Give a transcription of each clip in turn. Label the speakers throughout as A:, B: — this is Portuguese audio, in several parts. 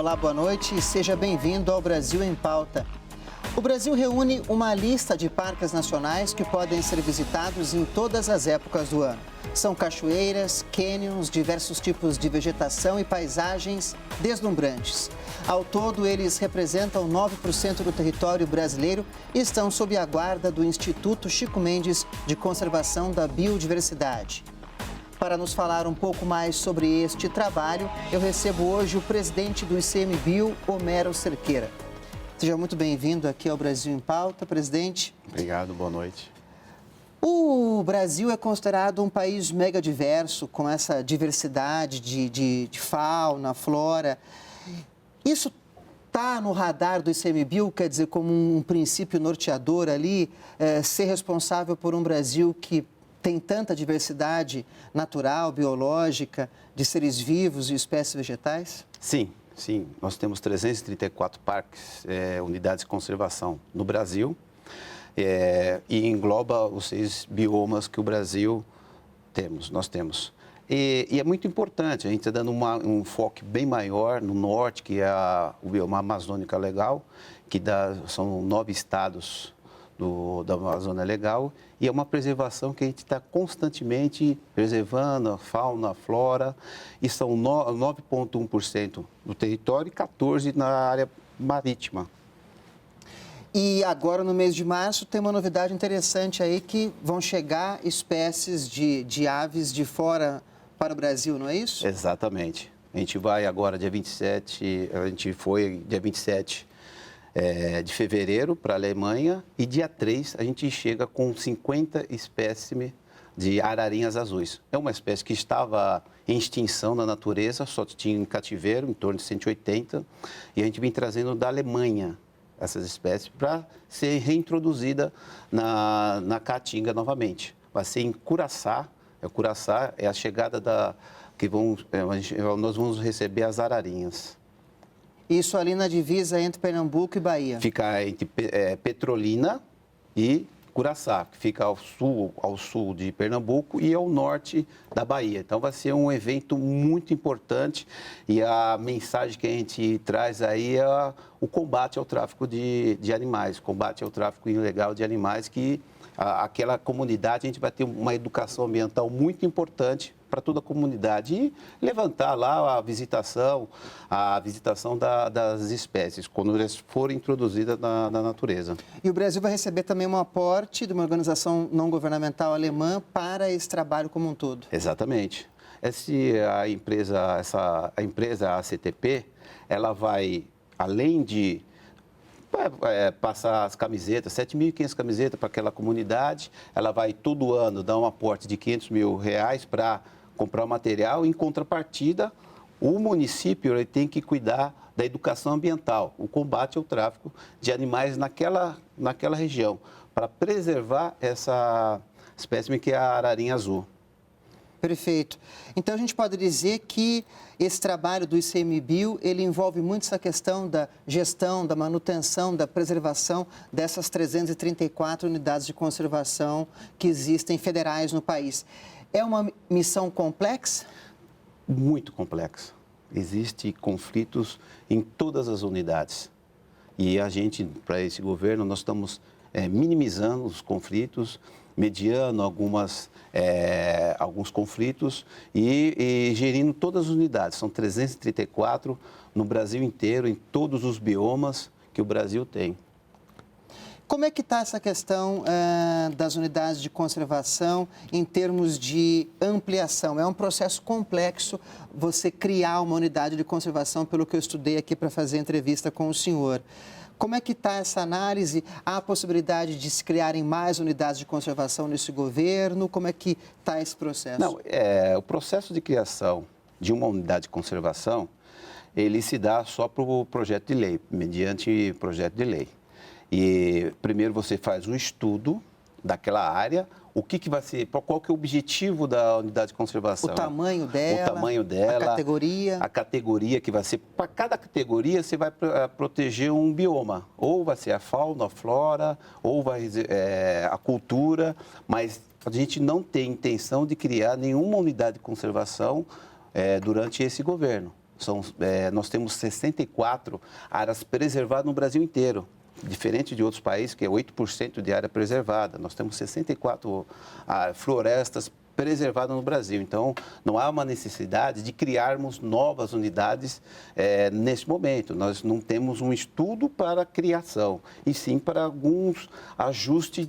A: Olá, boa noite e seja bem-vindo ao Brasil em Pauta. O Brasil reúne uma lista de parques nacionais que podem ser visitados em todas as épocas do ano. São cachoeiras, cânions, diversos tipos de vegetação e paisagens deslumbrantes. Ao todo, eles representam 9% do território brasileiro e estão sob a guarda do Instituto Chico Mendes de Conservação da Biodiversidade. Para nos falar um pouco mais sobre este trabalho, eu recebo hoje o presidente do ICMBio, Homero Cerqueira. Seja muito bem-vindo aqui ao Brasil em Pauta, presidente.
B: Obrigado, boa noite.
A: O Brasil é considerado um país mega diverso, com essa diversidade de fauna, flora. Isso está no radar do ICMBio, quer dizer, como um princípio norteador ali, ser responsável por um Brasil que tem tanta diversidade natural, biológica, de seres vivos e espécies vegetais?
B: Sim. Nós temos 334 parques, unidades de conservação no Brasil, e engloba os 6 biomas que o Brasil nós temos. E é muito importante, a gente está dando um foco bem maior no norte, que é o bioma amazônica legal, que são 9 estados da Amazônia Legal, e é uma preservação que a gente está constantemente preservando a fauna, a flora, e são 9,1% do território e 14% na área marítima.
A: E agora, no mês de março, tem uma novidade interessante aí, que vão chegar espécies de aves de fora para o Brasil, não é isso?
B: Exatamente. A gente vai agora, dia 27, a gente foi dia 27 de fevereiro para a Alemanha, e dia 3 a gente chega com 50 espécimes de ararinhas azuis. É uma espécie que estava em extinção na natureza, só tinha em cativeiro, em torno de 180, e a gente vem trazendo da Alemanha essas espécies para ser reintroduzida na Caatinga novamente. Vai ser em Curaçá. Curaçá é a chegada nós vamos receber as ararinhas.
A: Isso ali na divisa entre Pernambuco e Bahia?
B: Fica entre Petrolina e Curaçá, que fica ao sul de Pernambuco e ao norte da Bahia. Então vai ser um evento muito importante, e a mensagem que a gente traz aí é o combate ao tráfico de animais, combate ao tráfico ilegal de animais, que aquela comunidade, a gente vai ter uma educação ambiental muito importante para toda a comunidade e levantar lá a visitação das espécies, quando elas forem introduzidas na natureza.
A: E o Brasil vai receber também um aporte de uma organização não governamental alemã para esse trabalho como um todo?
B: Exatamente. A empresa ACTP, ela vai, além de passar as camisetas, 7.500 camisetas para aquela comunidade, ela vai todo ano dar um aporte de R$500 mil para comprar o material. Em contrapartida, o município ele tem que cuidar da educação ambiental, o combate ao tráfico de animais naquela região, para preservar essa espécime que é a ararinha azul.
A: Perfeito. Então, a gente pode dizer que esse trabalho do ICMBio, ele envolve muito essa questão da gestão, da manutenção, da preservação dessas 334 unidades de conservação que existem federais no país. É uma missão complexa?
B: Muito complexa. Existem conflitos em todas as unidades. E a gente, para esse governo, nós estamos minimizando os conflitos, mediando alguns conflitos e gerindo todas as unidades. São 334 no Brasil inteiro, em todos os biomas que o Brasil tem.
A: Como é que está essa questão das unidades de conservação em termos de ampliação? É um processo complexo você criar uma unidade de conservação, pelo que eu estudei aqui para fazer a entrevista com o senhor. Como é que está essa análise? Há a possibilidade de se criarem mais unidades de conservação nesse governo? Como é que está esse processo?
B: Não, o processo de criação de uma unidade de conservação, ele se dá só para o projeto de lei, mediante projeto de lei. E primeiro você faz um estudo daquela área, o que vai ser, qual que é o objetivo da unidade de conservação?
A: O tamanho dela,
B: a categoria que vai ser, para cada categoria você vai proteger um bioma, ou vai ser a fauna, a flora, ou a cultura, mas a gente não tem intenção de criar nenhuma unidade de conservação durante esse governo. Nós temos 64 áreas preservadas no Brasil inteiro. Diferente de outros países, que é 8% de área preservada. Nós temos 64 florestas preservadas no Brasil. Então, não há uma necessidade de criarmos novas unidades neste momento. Nós não temos um estudo para a criação, e sim para alguns ajustes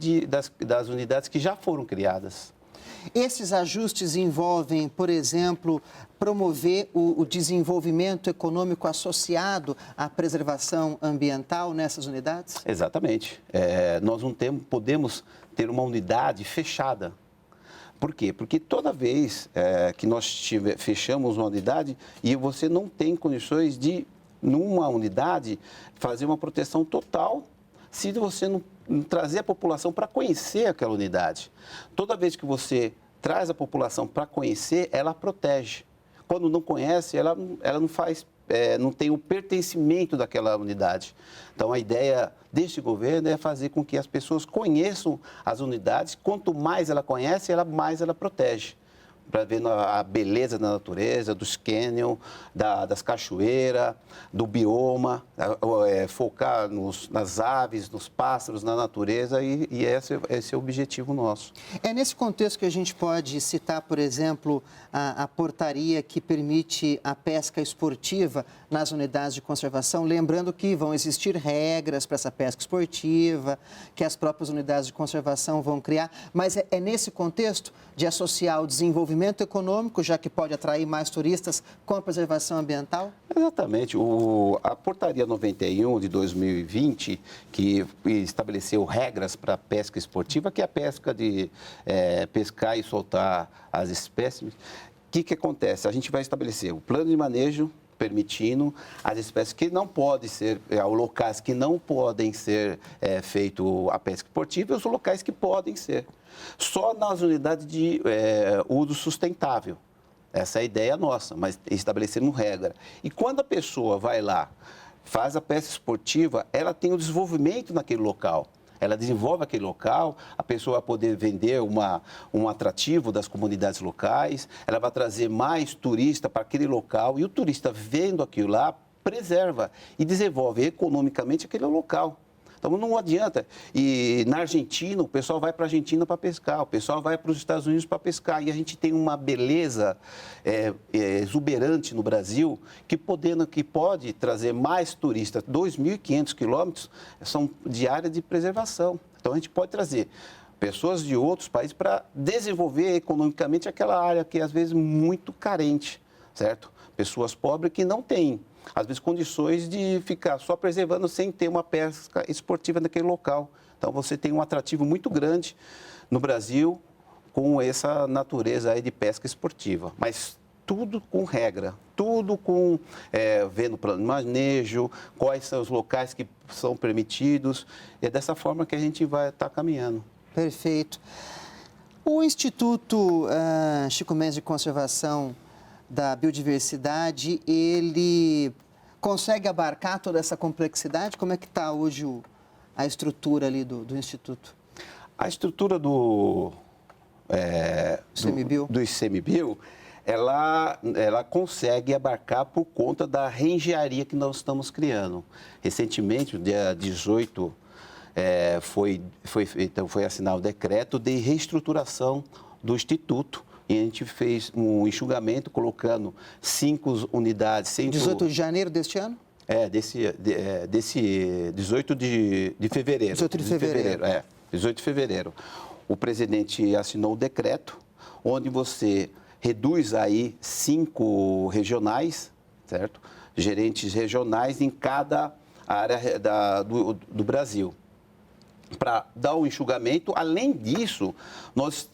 B: das unidades que já foram criadas.
A: Esses ajustes envolvem, por exemplo, promover o desenvolvimento econômico associado à preservação ambiental nessas unidades?
B: Exatamente. Nós não podemos ter uma unidade fechada. Por quê? Porque toda vez que nós fechamos uma unidade e você não tem condições de, numa unidade, fazer uma proteção total se você não trazer a população para conhecer aquela unidade. Toda vez que você traz a população para conhecer, ela protege. Quando não conhece, ela não faz, não tem o pertencimento daquela unidade. Então, a ideia deste governo é fazer com que as pessoas conheçam as unidades. Quanto mais ela conhece, mais ela protege. Para ver a beleza da natureza, dos cânions, das cachoeiras, do bioma, focar nas aves, nos pássaros, na natureza, e esse é o objetivo nosso.
A: É nesse contexto que a gente pode citar, por exemplo, a portaria que permite a pesca esportiva nas unidades de conservação, lembrando que vão existir regras para essa pesca esportiva, que as próprias unidades de conservação vão criar, mas é nesse contexto de associar o desenvolvimento econômico, já que pode atrair mais turistas, com a preservação ambiental?
B: Exatamente. A Portaria 91 de 2020, que estabeleceu regras para a pesca esportiva, que é a pesca de pescar e soltar as espécies. O que acontece? A gente vai estabelecer o plano de manejo, permitindo as espécies que não podem ser, os locais que não podem ser feito a pesca esportiva e os locais que podem ser. Só nas unidades de uso sustentável. Essa é a ideia nossa, mas estabelecendo regra. E quando a pessoa vai lá, faz a pesca esportiva, ela tem o desenvolvimento naquele local. Ela desenvolve aquele local, a pessoa vai poder vender um atrativo das comunidades locais, ela vai trazer mais turista para aquele local e o turista vendo aquilo lá, preserva e desenvolve economicamente aquele local. Então, não adianta. E na Argentina, o pessoal vai para a Argentina para pescar, o pessoal vai para os Estados Unidos para pescar. E a gente tem uma beleza exuberante no Brasil que pode trazer mais turistas. 2.500 quilômetros são de área de preservação. Então, a gente pode trazer pessoas de outros países para desenvolver economicamente aquela área que, às vezes, é muito carente, certo? Pessoas pobres que não têm, às vezes, condições de ficar só preservando sem ter uma pesca esportiva naquele local. Então, você tem um atrativo muito grande no Brasil com essa natureza aí de pesca esportiva. Mas tudo com regra, tudo com vendo o plano de manejo, quais são os locais que são permitidos. E é dessa forma que a gente vai estar caminhando.
A: Perfeito. O Instituto Chico Mendes de Conservação da Biodiversidade, ele consegue abarcar toda essa complexidade? Como é que está hoje a estrutura ali do Instituto?
B: A estrutura do ICMBio, ela consegue abarcar por conta da reengenharia que nós estamos criando. Recentemente, no dia 18, foi assinado o decreto de reestruturação do Instituto. E a gente fez um enxugamento colocando 5 unidades.
A: 18 de janeiro deste ano?
B: Desse 18 de fevereiro.
A: 18 de fevereiro.
B: 18 de fevereiro. O presidente assinou o decreto, onde você reduz aí 5 regionais, certo? Gerentes regionais em cada área do Brasil. Para dar o enxugamento. Além disso, nós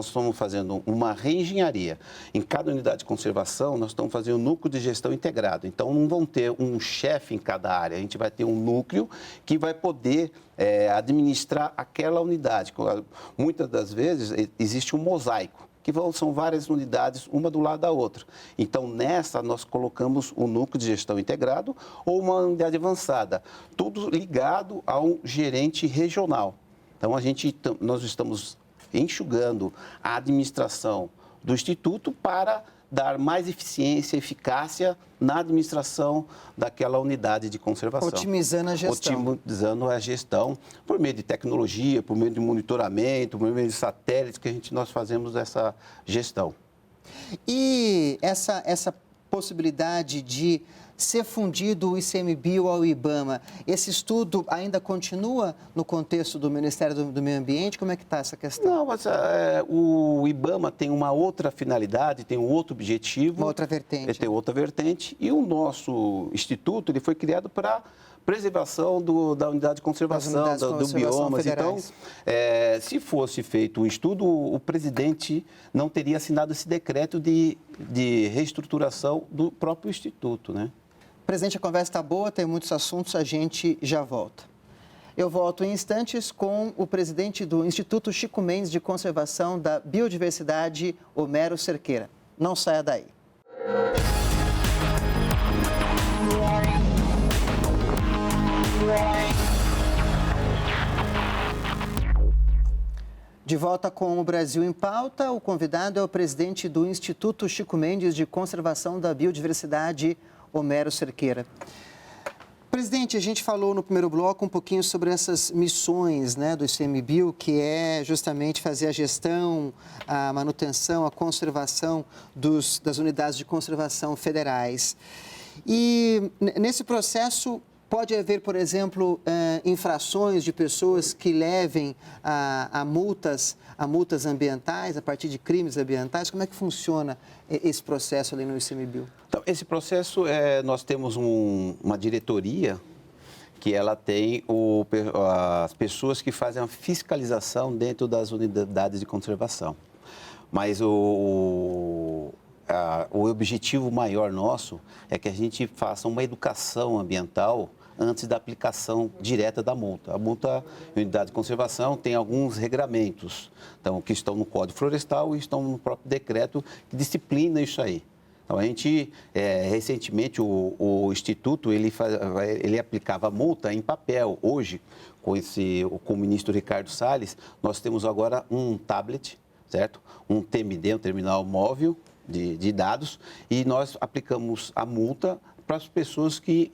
B: estamos fazendo uma reengenharia. Em cada unidade de conservação, nós estamos fazendo um núcleo de gestão integrado. Então, não vão ter um chefe em cada área, a gente vai ter um núcleo que vai poder administrar aquela unidade. Muitas das vezes, existe um mosaico, que são várias unidades, uma do lado da outra. Então, nessa, nós colocamos um núcleo de gestão integrado ou uma unidade avançada, tudo ligado a um gerente regional. Então, nós estamos enxugando a administração do Instituto para dar mais eficiência e eficácia na administração daquela unidade de conservação.
A: Otimizando a gestão.
B: Otimizando a gestão por meio de tecnologia, por meio de monitoramento, por meio de satélites que nós fazemos essa gestão.
A: E essa possibilidade de ser fundido o ICMBio ao IBAMA, esse estudo ainda continua no contexto do Ministério do Meio Ambiente? Como é que está essa questão?
B: Não, mas o IBAMA tem uma outra finalidade, tem um outro objetivo.
A: Uma outra vertente.
B: Ele tem outra vertente. E o nosso instituto ele foi criado para preservação da unidade de conservação, do biomas.
A: Federais.
B: Então, se fosse feito um estudo, o presidente não teria assinado esse decreto de reestruturação do próprio instituto, né?
A: Presidente, a conversa está boa, tem muitos assuntos, a gente já volta. Eu volto em instantes com o presidente do Instituto Chico Mendes de Conservação da Biodiversidade, Homero Cerqueira. Não saia daí. De volta com o Brasil em Pauta, o convidado é o presidente do Instituto Chico Mendes de Conservação da Biodiversidade, Homero Cerqueira. Presidente, a gente falou no primeiro bloco um pouquinho sobre essas missões, né, do ICMBio, que é justamente fazer a gestão, a manutenção, a conservação das unidades de conservação federais. E nesse processo pode haver, por exemplo, infrações de pessoas que levem a multas ambientais, a partir de crimes ambientais. Como é que funciona esse processo ali no ICMBio?
B: Então, esse processo, nós temos uma diretoria que ela tem as pessoas que fazem a fiscalização dentro das unidades de conservação. Mas o objetivo maior nosso é que a gente faça uma educação ambiental antes da aplicação direta da multa. A multa em unidade de conservação tem alguns regramentos, então, que estão no Código Florestal e estão no próprio decreto que disciplina isso aí. Então, a gente, recentemente, o Instituto, ele aplicava multa em papel. Hoje, com o ministro Ricardo Salles, nós temos agora um tablet, certo? Um TMD, um terminal móvel de dados, e nós aplicamos a multa para as pessoas que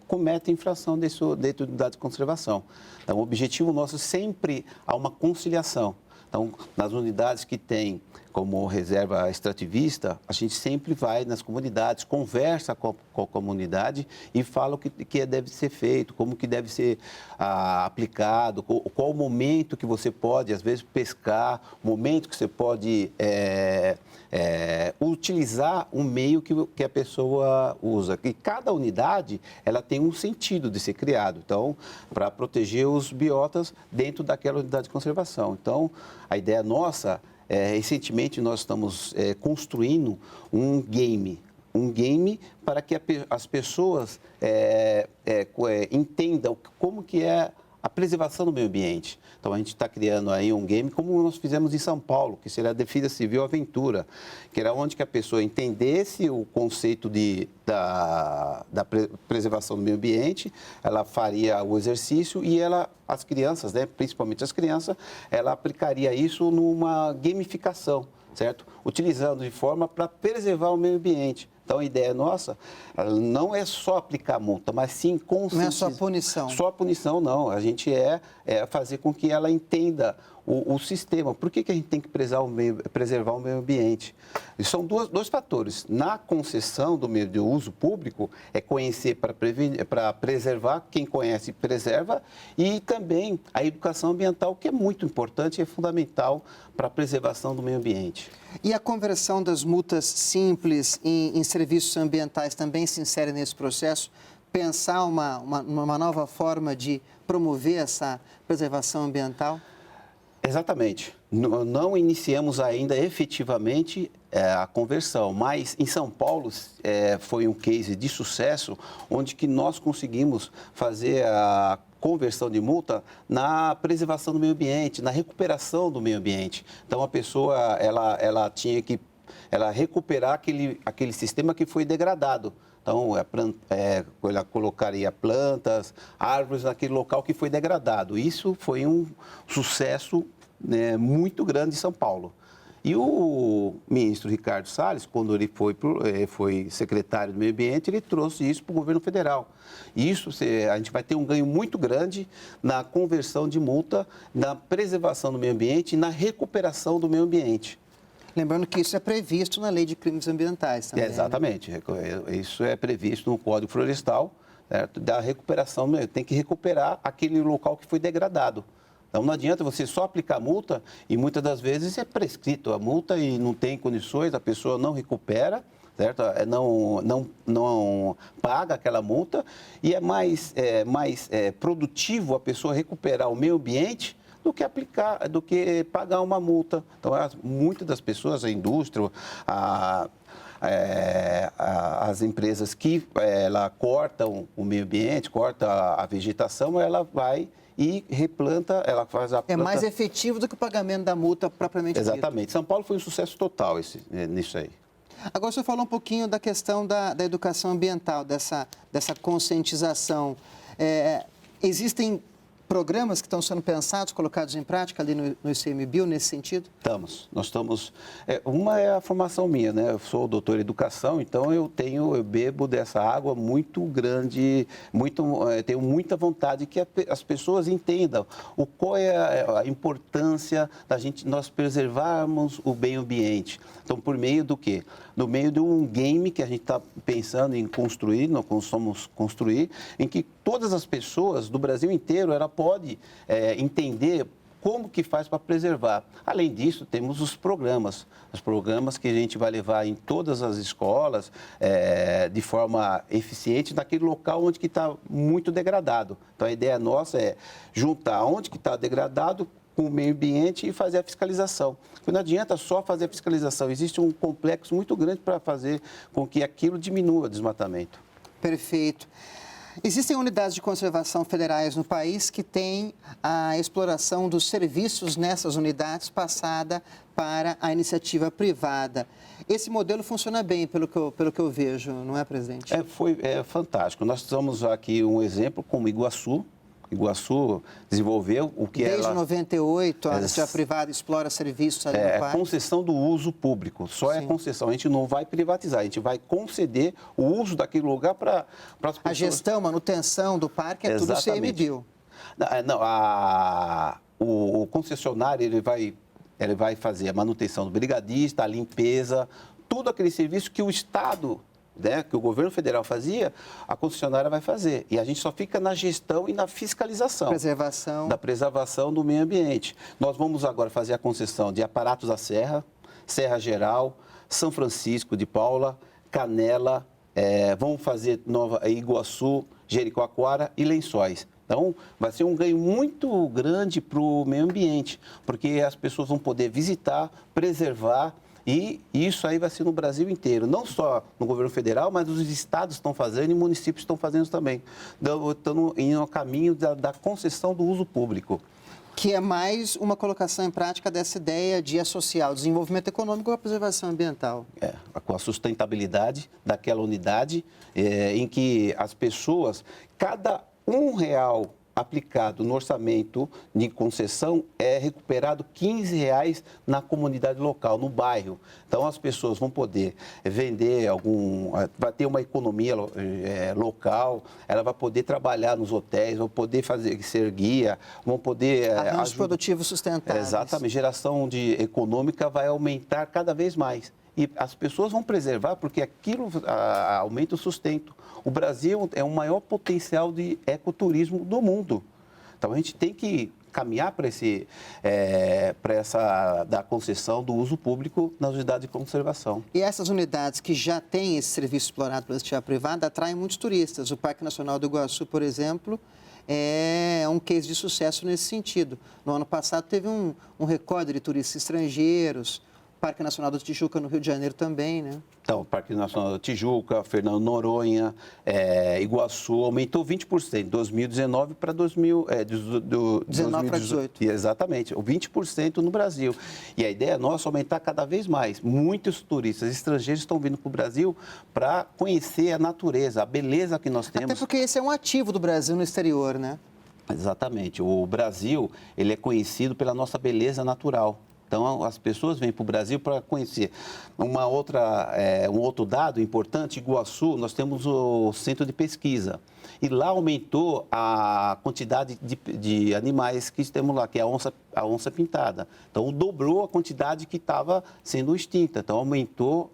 B: cometem infração dentro da unidade de conservação. Então, o objetivo nosso sempre há uma conciliação. Então, nas unidades que tem como reserva extrativista, a gente sempre vai nas comunidades, conversa com a comunidade e fala o que deve ser feito, como que deve ser aplicado, qual o momento que você pode, às vezes, pescar, o momento que você pode utilizar um meio que a pessoa usa. E cada unidade, ela tem um sentido de ser criado, então, para proteger os biotas dentro daquela unidade de conservação. Então, a ideia nossa recentemente nós estamos construindo um game para que as pessoas entendam como que é a preservação do meio ambiente. Então, a gente está criando aí um game, como nós fizemos em São Paulo, que seria a Defesa Civil Aventura, que era onde que a pessoa entendesse o conceito da preservação do meio ambiente, ela faria o exercício e as crianças, né, principalmente as crianças, ela aplicaria isso numa gamificação, certo? Utilizando de forma para preservar o meio ambiente. Então, a ideia nossa não é só aplicar multa, mas sim conscientizar.
A: Não é só punição.
B: Só punição, não. A gente fazer com que ela entenda o sistema. Por que a gente tem que preservar o meio ambiente? E são dois fatores. Na concessão do meio de uso público, é conhecer para preservar, quem conhece preserva, e também a educação ambiental, que é muito importante e é fundamental para a preservação do meio ambiente.
A: E a conversão das multas simples em serviços ambientais também se insere nesse processo? Pensar uma nova forma de promover essa preservação ambiental?
B: Exatamente. Não iniciamos ainda efetivamente a conversão, mas em São Paulo foi um case de sucesso, onde que nós conseguimos fazer a conversão de multa na preservação do meio ambiente, na recuperação do meio ambiente. Então, a pessoa ela tinha que recuperar aquele sistema que foi degradado. Então, ela colocaria plantas, árvores naquele local que foi degradado. Isso foi um sucesso, né, muito grande em São Paulo. E o ministro Ricardo Salles, quando ele foi secretário do Meio Ambiente, ele trouxe isso para o governo federal. E isso, a gente vai ter um ganho muito grande na conversão de multa, na preservação do meio ambiente e na recuperação do meio ambiente.
A: Lembrando que isso é previsto na Lei de Crimes Ambientais também.
B: Exatamente. Né? Isso é previsto no Código Florestal, certo? Da recuperação, tem que recuperar aquele local que foi degradado. Então, não adianta você só aplicar multa e muitas das vezes é prescrito a multa e não tem condições, a pessoa não recupera, certo? Não paga aquela multa e é mais produtivo a pessoa recuperar o meio ambiente do que pagar uma multa. Então, muitas das pessoas, a indústria, as empresas que ela cortam o meio ambiente, corta a vegetação, ela vai e replanta, ela faz a planta...
A: É mais efetivo do que o pagamento da multa propriamente dita.
B: Exatamente. São Paulo foi um sucesso total nisso aí.
A: Agora, o senhor falou um pouquinho da questão da educação ambiental, dessa conscientização. Existem programas que estão sendo pensados, colocados em prática ali no ICMBio nesse sentido?
B: Nós estamos... uma é a formação minha, né? Eu sou doutor em educação, então eu bebo dessa água muito grande, tenho muita vontade que as pessoas entendam qual é a importância nós preservarmos o meio ambiente. Então, por meio do quê? No meio de um game que a gente está pensando em construir, nós vamos construir, em que todas as pessoas do Brasil inteiro, ela pode entender como que faz para preservar. Além disso, temos os programas que a gente vai levar em todas as escolas de forma eficiente naquele local onde que está muito degradado. Então, a ideia nossa é juntar onde que está degradado com o meio ambiente e fazer a fiscalização. Porque não adianta só fazer a fiscalização, existe um complexo muito grande para fazer com que aquilo diminua o desmatamento.
A: Perfeito. Existem unidades de conservação federais no país que têm a exploração dos serviços nessas unidades passada para a iniciativa privada. Esse modelo funciona bem, pelo que eu vejo, não é, presidente?
B: É fantástico. Nós temos aqui um exemplo como Iguaçu. Iguaçu desenvolveu o que
A: Desde 98, a iniciativa privada explora serviços ali no parque.
B: É concessão do uso público, só Sim. É concessão. A gente não vai privatizar, a gente vai conceder o uso daquele lugar para as pessoas.
A: A gestão, manutenção do parque é tudo ICMBio.
B: O concessionário ele vai fazer a manutenção do brigadista, a limpeza, todo aquele serviço que o Estado... que o governo federal fazia, a concessionária vai fazer. E a gente só fica na gestão e na fiscalização. Da preservação do meio ambiente. Nós vamos agora fazer a concessão de aparatos à serra, Serra Geral, São Francisco de Paula, Canela, vamos fazer Iguaçu, Jericoacoara e Lençóis. Então, vai ser um ganho muito grande para o meio ambiente, porque as pessoas vão poder visitar, preservar. E isso aí vai ser no Brasil inteiro, não só no governo federal, mas os estados estão fazendo e municípios estão fazendo também. Estão indo ao caminho da concessão do uso público.
A: Que é mais uma colocação em prática dessa ideia de associar o desenvolvimento econômico com a preservação ambiental.
B: Com a sustentabilidade daquela unidade, em que as pessoas, cada R$1 aplicado no orçamento de concessão é recuperado R$15 na comunidade local, no bairro. Então, as pessoas vão poder vender vai ter uma economia local, ela vai poder trabalhar nos hotéis, vai poder ser guia, vão poder...
A: Arranjos produtivos sustentáveis.
B: Exatamente, geração econômica vai aumentar cada vez mais. E as pessoas vão preservar porque aquilo aumenta o sustento. O Brasil é o maior potencial de ecoturismo do mundo. Então, a gente tem que caminhar para da concessão do uso público nas unidades de conservação.
A: E essas unidades que já têm esse serviço explorado pela iniciativa privada atraem muitos turistas. O Parque Nacional do Iguaçu, por exemplo, é um case de sucesso nesse sentido. No ano passado, teve um recorde de turistas estrangeiros. Parque Nacional do Tijuca, no Rio de Janeiro, também, né?
B: Então, o Parque Nacional do Tijuca, Fernando Noronha, Iguaçu, aumentou 20%, 2019 para
A: 19 para 18.
B: Exatamente, 20% no Brasil. E a ideia nossa é aumentar cada vez mais. Muitos turistas estrangeiros estão vindo para o Brasil para conhecer a natureza, a beleza que nós temos.
A: Até porque esse é um ativo do Brasil no exterior, né?
B: Exatamente. O Brasil, ele é conhecido pela nossa beleza natural. Então, as pessoas vêm para o Brasil para conhecer. Um outro dado importante, Iguaçu, nós temos o centro de pesquisa. E lá aumentou a quantidade de animais que temos lá, que é a onça pintada. Então, dobrou a quantidade que estava sendo extinta. Então, aumentou,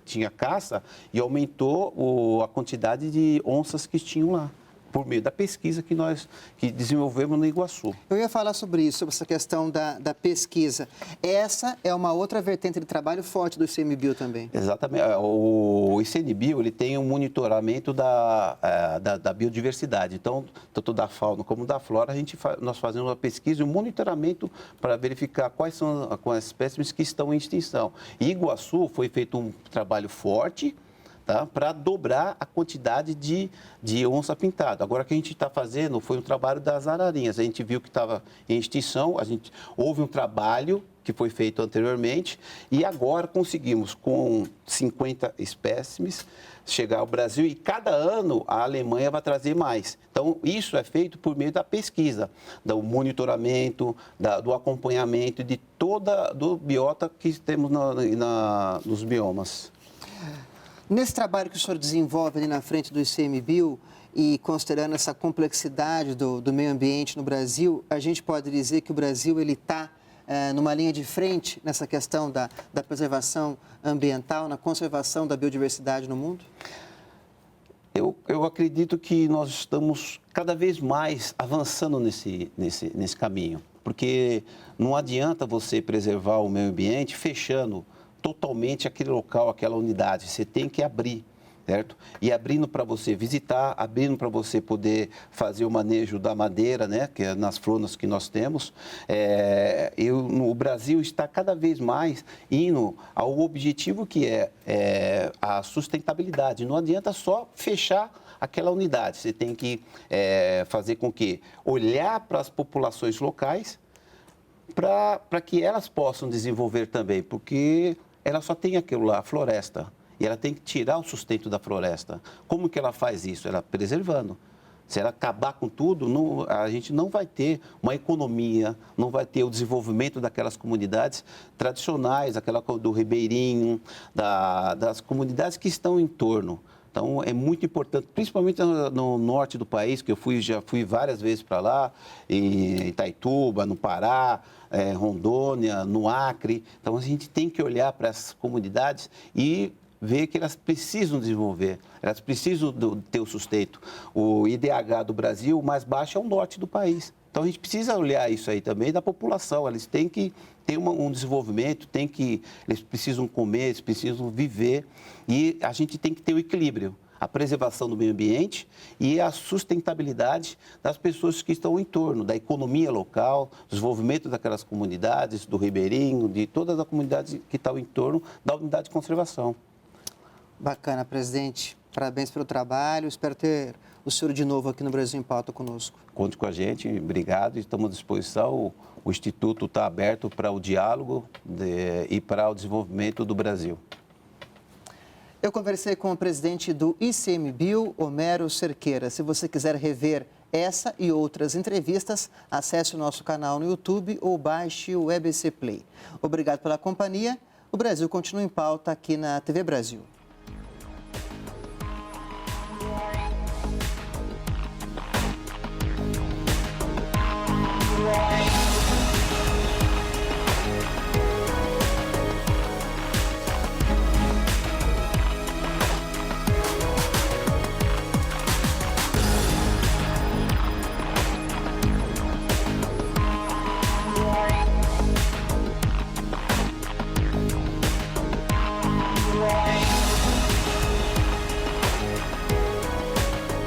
B: tinha caça e aumentou a quantidade de onças que tinham lá, por meio da pesquisa que desenvolvemos no Iguaçu.
A: Eu ia falar sobre isso, sobre essa questão da pesquisa. Essa é uma outra vertente de trabalho forte do ICMBio também.
B: Exatamente. O ICMBio, ele tem um monitoramento da biodiversidade. Então, tanto da fauna como da flora, nós fazemos uma pesquisa e um monitoramento para verificar quais são as espécies que estão em extinção. E Iguaçu foi feito um trabalho forte, tá, para dobrar a quantidade de onça pintada. Agora, o que a gente está fazendo foi um trabalho das ararinhas. A gente viu que estava em extinção, houve um trabalho que foi feito anteriormente e agora conseguimos, com 50 espécimes, chegar ao Brasil e cada ano a Alemanha vai trazer mais. Então, isso é feito por meio da pesquisa, do monitoramento, do acompanhamento do biota que temos nos biomas.
A: Nesse trabalho que o senhor desenvolve ali na frente do ICMBio e considerando essa complexidade do meio ambiente no Brasil, a gente pode dizer que o Brasil está numa linha de frente nessa questão da preservação ambiental, na conservação da biodiversidade no mundo?
B: Eu acredito que nós estamos cada vez mais avançando nesse caminho, porque não adianta você preservar o meio ambiente fechando totalmente aquele local, aquela unidade. Você tem que abrir, certo? E abrindo para você visitar, abrindo para você poder fazer o manejo da madeira, né? Que é nas flonas que nós temos. O Brasil está cada vez mais indo ao objetivo que é a sustentabilidade. Não adianta só fechar aquela unidade. Você tem que fazer com que olhar para as populações locais para que elas possam desenvolver também, porque ela só tem aquilo lá, a floresta, e ela tem que tirar o sustento da floresta. Como que ela faz isso? Ela preservando. Se ela acabar com tudo, a gente não vai ter uma economia, não vai ter o desenvolvimento daquelas comunidades tradicionais, aquela do ribeirinho, das comunidades que estão em torno. Então, é muito importante, principalmente no norte do país, que já fui várias vezes para lá, em Itaituba, no Pará, Rondônia, no Acre. Então, a gente tem que olhar para essas comunidades e ver que elas precisam desenvolver, elas precisam ter o sustento. O IDH do Brasil, o mais baixo, é o norte do país. Então, a gente precisa olhar isso aí também da população. Eles têm que ter um desenvolvimento, eles precisam comer, eles precisam viver. E a gente tem que ter o equilíbrio, a preservação do meio ambiente e a sustentabilidade das pessoas que estão em torno, da economia local, desenvolvimento daquelas comunidades, do ribeirinho, de todas as comunidades que estão em torno da unidade de conservação.
A: Bacana, presidente. Parabéns pelo trabalho. Espero ter o senhor de novo aqui no Brasil em Pauta conosco.
B: Conte com a gente, obrigado, estamos à disposição. O Instituto está aberto para o diálogo e para o desenvolvimento do Brasil.
A: Eu conversei com o presidente do ICMBio, Homero Cerqueira. Se você quiser rever essa e outras entrevistas, acesse o nosso canal no YouTube ou baixe o EBC Play. Obrigado pela companhia. O Brasil continua em pauta aqui na TV Brasil.